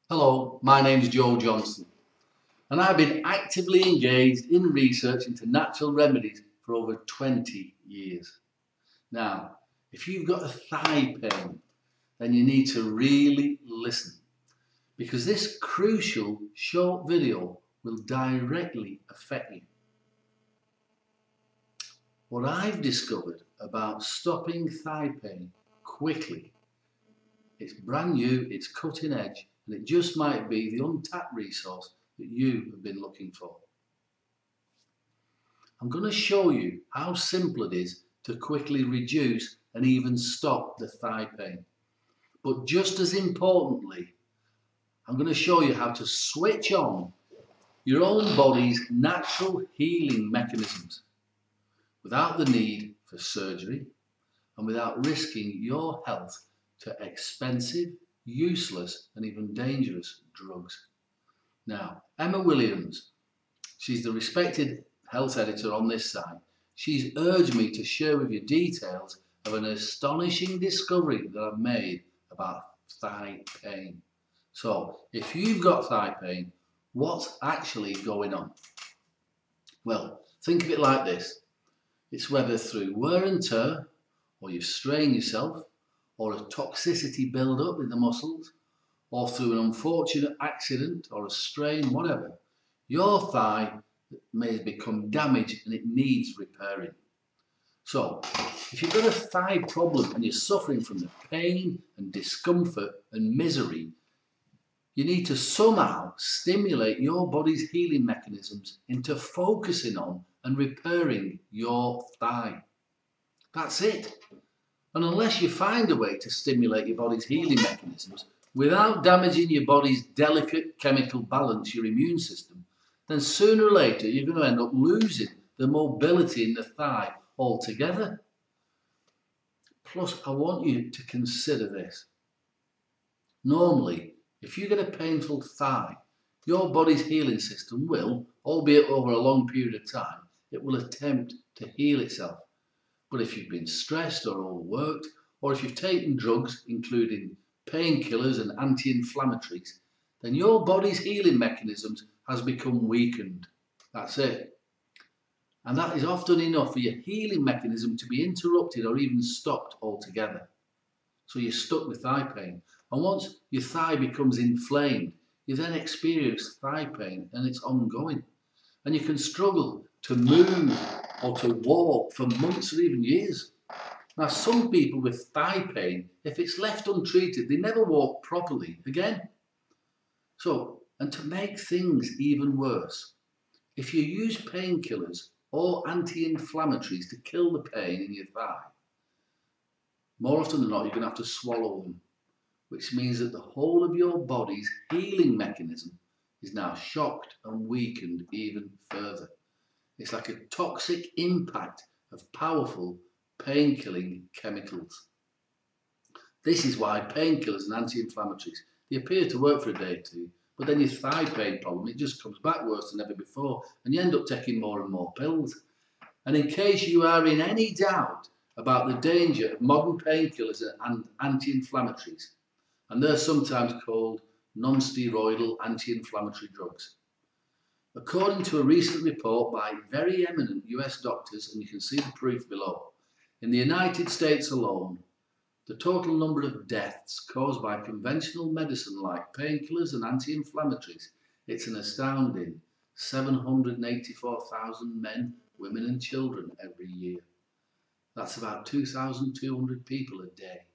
Hello, my name is Joe Johnson and I've been actively engaged in research into natural remedies for over 20 years. Now, if you've got a thigh pain, then you need to really listen because this crucial short video will directly affect you. What I've discovered about stopping thigh pain quickly, it's brand new, it's cutting edge, and it just might be the untapped resource that you have been looking for. I'm going to show you how simple it is to quickly reduce and even stop the thigh pain. But just as importantly, I'm going to show you how to switch on your own body's natural healing mechanisms without the need for surgery and without risking your health to expensive, useless and even dangerous drugs. Now, Emma Williams, she's the respected health editor on this site. She's urged me to share with you details of an astonishing discovery that I've made about thigh pain. So, if you've got thigh pain, what's actually going on? Well, think of it like this. It's whether through wear and tear, or you've strained yourself, or a toxicity build-up in the muscles, or through an unfortunate accident or a strain, whatever, your thigh may have become damaged and it needs repairing. So, if you've got a thigh problem and you're suffering from the pain and discomfort and misery, you need to somehow stimulate your body's healing mechanisms into focusing on and repairing your thigh. That's it. And unless you find a way to stimulate your body's healing mechanisms without damaging your body's delicate chemical balance, your immune system, then sooner or later you're going to end up losing the mobility in the thigh altogether. Plus, I want you to consider this. Normally, if you get a painful thigh, your body's healing system will, albeit over a long period of time, it will attempt to heal itself. But if you've been stressed or overworked, or if you've taken drugs, including painkillers and anti-inflammatories, then your body's healing mechanisms has become weakened. That's it. And that is often enough for your healing mechanism to be interrupted or even stopped altogether. So you're stuck with thigh pain. And once your thigh becomes inflamed, you then experience thigh pain and it's ongoing. And you can struggle to move or to walk for months or even years. Now, some people with thigh pain, if it's left untreated, they never walk properly again. So, and to make things even worse, if you use painkillers or anti-inflammatories to kill the pain in your thigh, more often than not, you're going to have to swallow them, which means that the whole of your body's healing mechanism is now shocked and weakened even further. It's like a toxic impact of powerful pain-killing chemicals. This is why painkillers and anti-inflammatories, they appear to work for a day or two, but then your thigh pain problem, it just comes back worse than ever before, and you end up taking more and more pills. And in case you are in any doubt about the danger of modern painkillers and anti-inflammatories, and they're sometimes called non-steroidal anti-inflammatory drugs. According to a recent report by very eminent US doctors, and you can see the proof below, in the United States alone, the total number of deaths caused by conventional medicine like painkillers and anti-inflammatories, it's an astounding 784,000 men, women and children every year. That's about 2,200 people a day.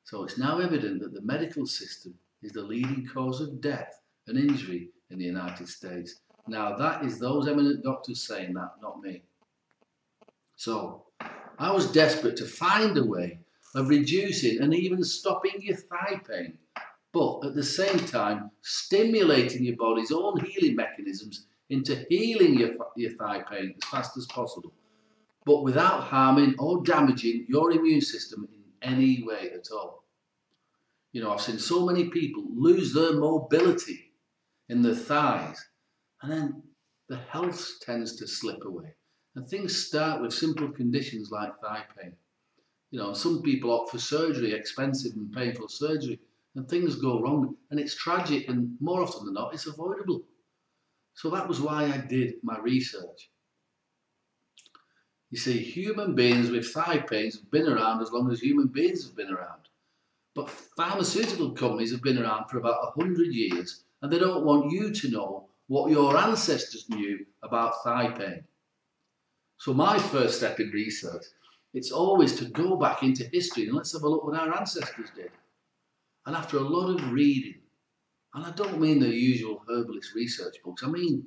So it's now evident that the medical system is the leading cause of death and injury in the United States. Now that is those eminent doctors saying that, not me. So I was desperate to find a way of reducing and even stopping your thigh pain, but at the same time stimulating your body's own healing mechanisms into healing your thigh pain as fast as possible, but without harming or damaging your immune system in any way at all. You know, I've seen so many people lose their mobility in their thighs, and then the health tends to slip away. And things start with simple conditions like thigh pain. You know, some people opt for surgery, expensive and painful surgery, and things go wrong, and it's tragic, and more often than not, it's avoidable. So that was why I did my research. You see, human beings with thigh pains have been around as long as human beings have been around. But pharmaceutical companies have been around for about 100 years, and they don't want you to know what your ancestors knew about thigh pain. So my first step in research, it's always to go back into history and let's have a look what our ancestors did. And after a lot of reading, and I don't mean the usual herbalist research books, I mean,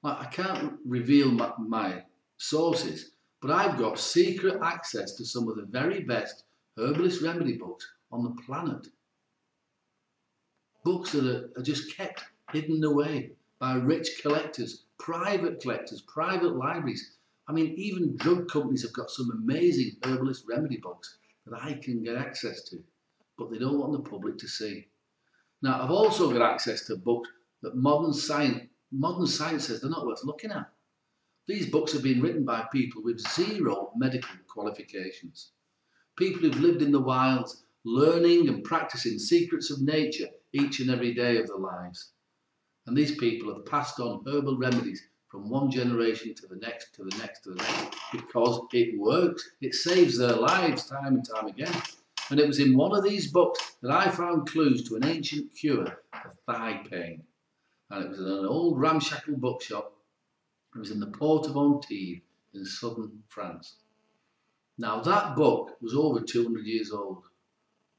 like, I can't reveal my sources, but I've got secret access to some of the very best herbalist remedy books on the planet. Books that are just kept hidden away by rich collectors, private libraries. I mean, even drug companies have got some amazing herbalist remedy books that I can get access to, but they don't want the public to see. Now, I've also got access to books that modern science says they're not worth looking at. These books have been written by people with zero medical qualifications. People who've lived in the wilds, learning and practicing secrets of nature each and every day of their lives. And these people have passed on herbal remedies from one generation to the next, to the next, to the next, because it works. It saves their lives time and time again. And it was in one of these books that I found clues to an ancient cure for thigh pain. And it was in an old ramshackle bookshop. It was in the port of Antibes in southern France. Now that book was over 200 years old.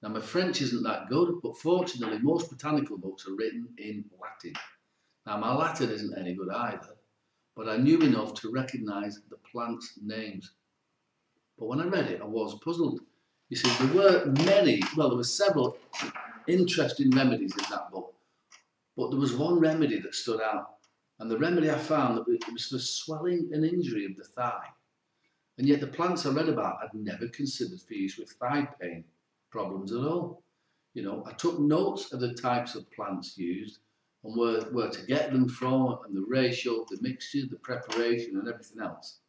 Now my French isn't that good, but fortunately most botanical books are written in Latin. Now my Latin isn't any good either, but I knew enough to recognise the plants' names. But when I read it, I was puzzled. You see, there were several interesting remedies in that book, but there was one remedy that stood out. And the remedy I found, that it was for swelling and injury of the thigh. And yet the plants I read about I'd never considered for use with thigh pain problems at all. You know, I took notes of the types of plants used and where to get them from, and the ratio, the mixture, the preparation and everything else.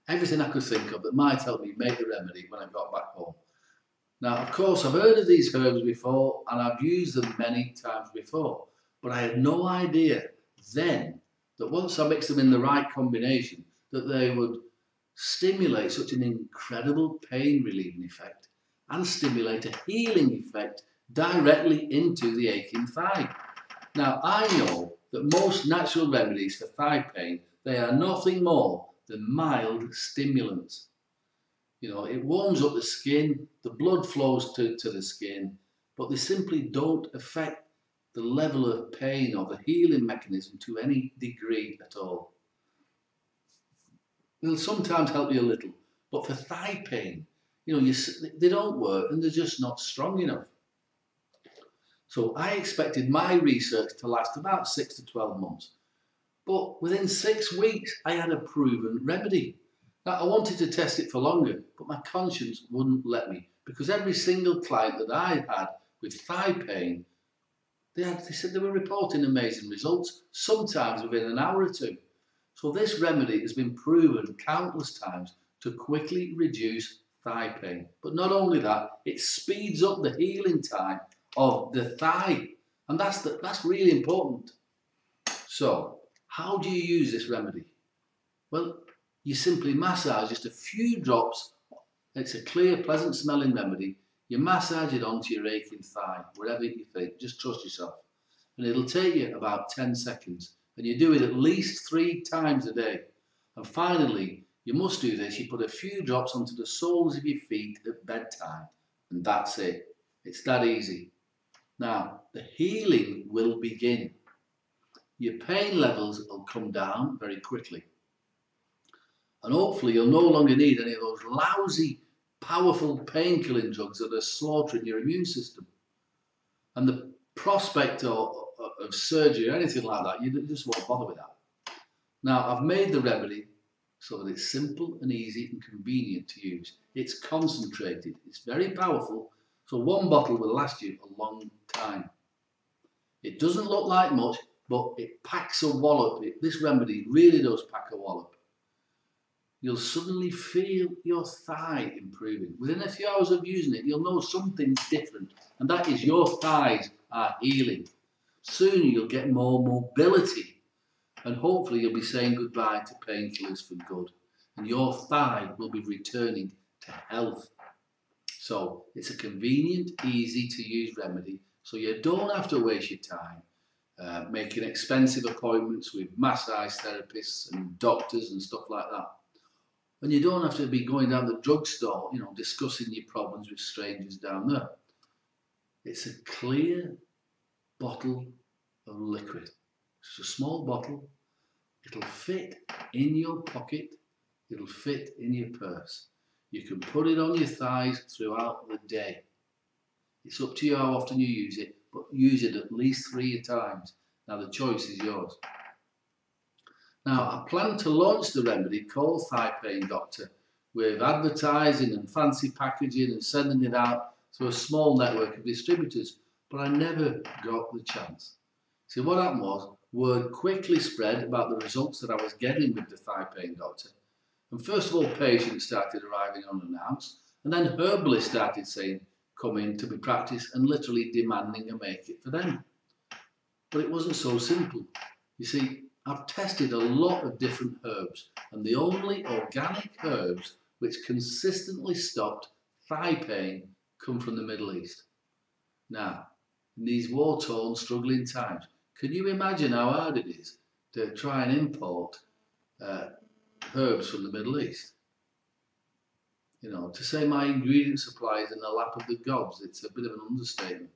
Everything I could think of that might help me make the remedy when I got back home. Now, of course, I've heard of these herbs before and I've used them many times before, but I had no idea then that once I mixed them in the right combination, that they would stimulate such an incredible pain relieving effect and stimulate a healing effect directly into the aching thigh. Now, I know that most natural remedies for thigh pain, they are nothing more than mild stimulants. You know, it warms up the skin, the blood flows to the skin, but they simply don't affect the level of pain or the healing mechanism to any degree at all. They'll sometimes help you a little, but for thigh pain, you know, they don't work and they're just not strong enough. So I expected my research to last about 6 to 12 months, but within 6 weeks I had a proven remedy. Now, I wanted to test it for longer, but my conscience wouldn't let me, because every single client that I had with thigh pain, they said they were reporting amazing results, sometimes within an hour or two. So this remedy has been proven countless times to quickly reduce thigh pain. But not only that, it speeds up the healing time of the thigh. And that's really important. So, how do you use this remedy? Well, you simply massage just a few drops. It's a clear, pleasant smelling remedy. You massage it onto your aching thigh, wherever you think. Just trust yourself. And it'll take you about 10 seconds. And you do it at least 3 times a day. And finally, you must do this. You put a few drops onto the soles of your feet at bedtime. And that's it. It's that easy. Now, the healing will begin. Your pain levels will come down very quickly. And hopefully you'll no longer need any of those lousy, powerful pain-killing drugs that are slaughtering your immune system. And the prospect of surgery or anything like that, you just won't bother with that. Now, I've made the remedy so that it's simple and easy and convenient to use. It's concentrated, it's very powerful, so one bottle will last you a long time. It doesn't look like much, but it packs a wallop. This remedy really does pack a wallop. you'll suddenly feel your thigh improving. Within a few hours of using it, you'll know something's different, and that is your thighs are healing. Soon you'll get more mobility, and hopefully you'll be saying goodbye to painkillers for good, and your thigh will be returning to health. So it's a convenient, easy to use remedy, so you don't have to waste your time making expensive appointments with massage therapists and doctors and stuff like that. And you don't have to be going down the drugstore, discussing your problems with strangers down there. It's a clear bottle of liquid. It's a small bottle. It'll fit in your pocket. It'll fit in your purse. You can put it on your thighs throughout the day. It's up to you how often you use it, but use it at least 3 times. Now the choice is yours. Now I plan to launch the remedy called Thigh Pain Doctor with advertising and fancy packaging and sending it out to a small network of distributors, but I never got the chance. See, what happened was, word quickly spread about the results that I was getting with the Thigh Pain Doctor. And first of all, patients started arriving unannounced, and then herbalists started saying, come in to be practiced, and literally demanding I make it for them. But it wasn't so simple. You see, I've tested a lot of different herbs, and the only organic herbs which consistently stopped thigh pain come from the Middle East. Now, in these war-torn, struggling times, can you imagine how hard it is to try and import herbs from the Middle East? To say my ingredient supply is in the lap of the gods, it's a bit of an understatement.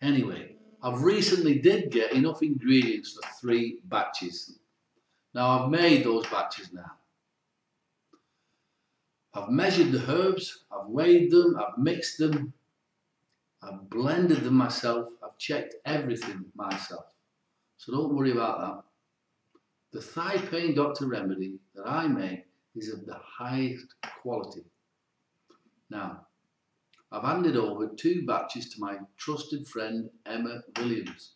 Anyway, I've recently did get enough ingredients for 3 batches. Now I've made those batches now. I've measured the herbs, I've weighed them, I've mixed them, I've blended them myself, I've checked everything myself. So don't worry about that. The Thigh Pain Doctor remedy that I make is of the highest quality. Now, I've handed over 2 batches to my trusted friend Emma Williams.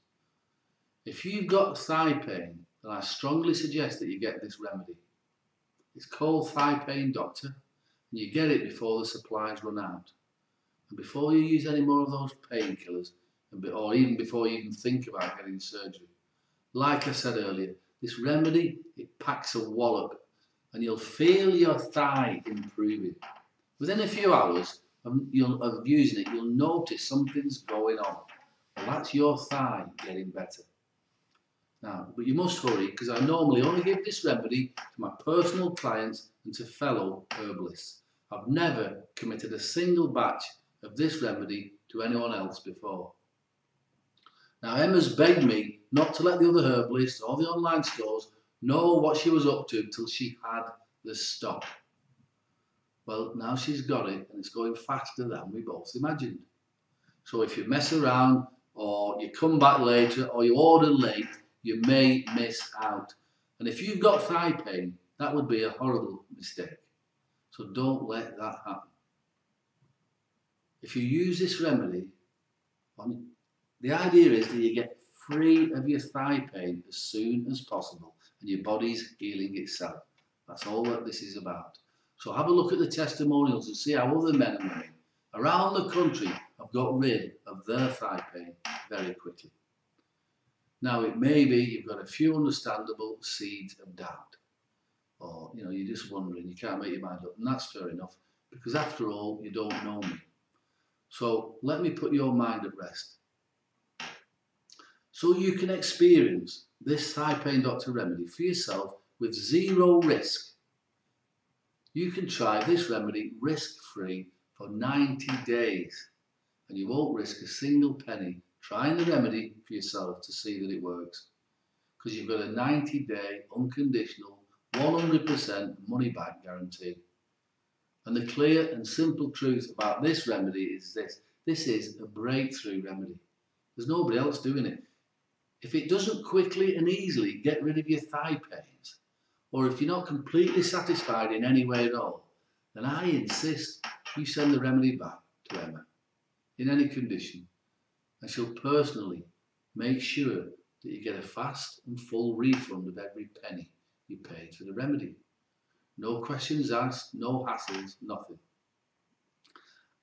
If you've got thigh pain, then I strongly suggest that you get this remedy. It's called Thigh Pain Doctor, and you get it before the supplies run out. And before you use any more of those painkillers, or even before you even think about getting surgery. Like I said earlier, this remedy, it packs a wallop, and you'll feel your thigh improving. Within a few hours of using it, you'll notice something's going on. Well, that's your thigh getting better. Now, but you must hurry, because I normally only give this remedy to my personal clients and to fellow herbalists. I've never committed a single batch of this remedy to anyone else before. Now, Emma's begged me not to let the other herbalists or the online stores know what she was up to till she had the stock. Well, now she's got it, and it's going faster than we both imagined. So if you mess around, or you come back later, or you order late, you may miss out. And if you've got thigh pain, that would be a horrible mistake. So don't let that happen. If you use this remedy, the idea is that you get free of your thigh pain as soon as possible, and your body's healing itself. That's all that this is about. So have a look at the testimonials and see how other men and women around the country have got rid of their thigh pain very quickly. Now, it may be you've got a few understandable seeds of doubt, or you're just wondering, you can't make your mind up, and that's fair enough, because after all, you don't know me. So let me put your mind at rest. So you can experience this Thigh Pain Doctor remedy for yourself with 0 risk. You can try this remedy risk-free for 90 days, and you won't risk a single penny trying the remedy for yourself to see that it works, because you've got a 90-day unconditional 100% money-back guarantee. And the clear and simple truth about this remedy is this is a breakthrough remedy. There's nobody else doing it. If it doesn't quickly and easily get rid of your thigh pains, or if you're not completely satisfied in any way at all, then I insist you send the remedy back to Emma in any condition, and she'll personally make sure that you get a fast and full refund of every penny you paid for the remedy. No questions asked, no hassles, nothing.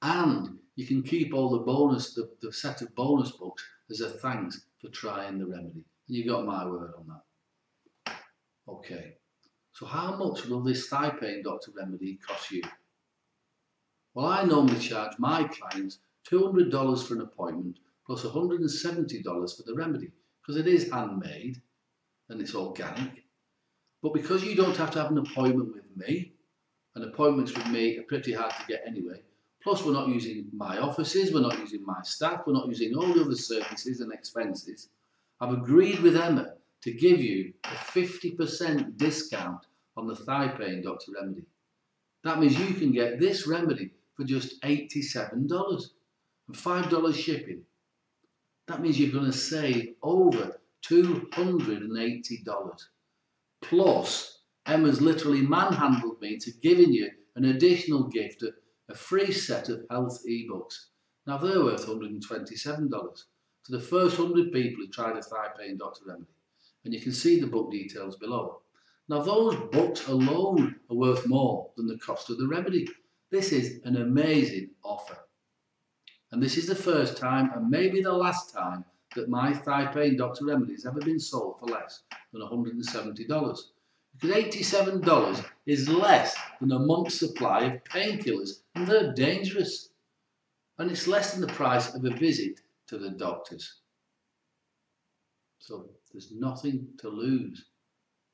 And you can keep all the set of bonus books as a thanks for trying the remedy. And you got my word on that. Okay, so how much will this thigh pain doctor remedy cost you? Well, I normally charge my clients $200 for an appointment plus $170 for the remedy because it is handmade and it's organic. But because you don't have to have an appointment with me, and appointments with me are pretty hard to get anyway, plus we're not using my offices, we're not using my staff, we're not using all the other services and expenses, I've agreed with Emma to give you a 50% discount on the thigh pain doctor remedy. That means you can get this remedy for just $87 and $5 shipping. That means you're going to save over $280. Plus, Emma's literally manhandled me to giving you an additional gift, a free set of health ebooks. Now they're worth $127 to the first 100 people who tried a thigh pain doctor remedy. And you can see the book details below. Now those books alone are worth more than the cost of the remedy. This is an amazing offer. And this is the first time and maybe the last time that my thigh pain doctor remedy has ever been sold for less than $170. Because $87 is less than a month's supply of painkillers and they're dangerous. And it's less than the price of a visit to the doctors. So there's nothing to lose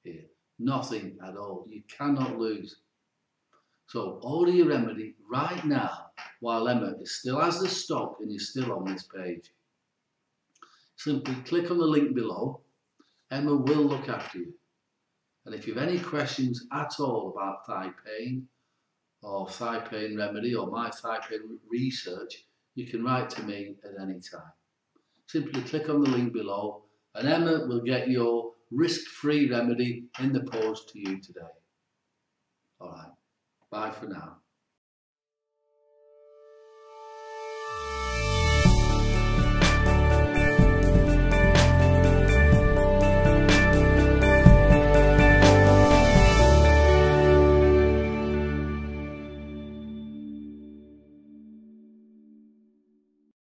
here. Nothing at all. You cannot lose. So order your remedy right now while Emma still has the stock and is still on this page. Simply click on the link below. Emma will look after you. And if you have any questions at all about thigh pain or thigh pain remedy or my thigh pain research, you can write to me at any time. Simply click on the link below and Emma will get your risk-free remedy in the post to you today. All right, bye for now.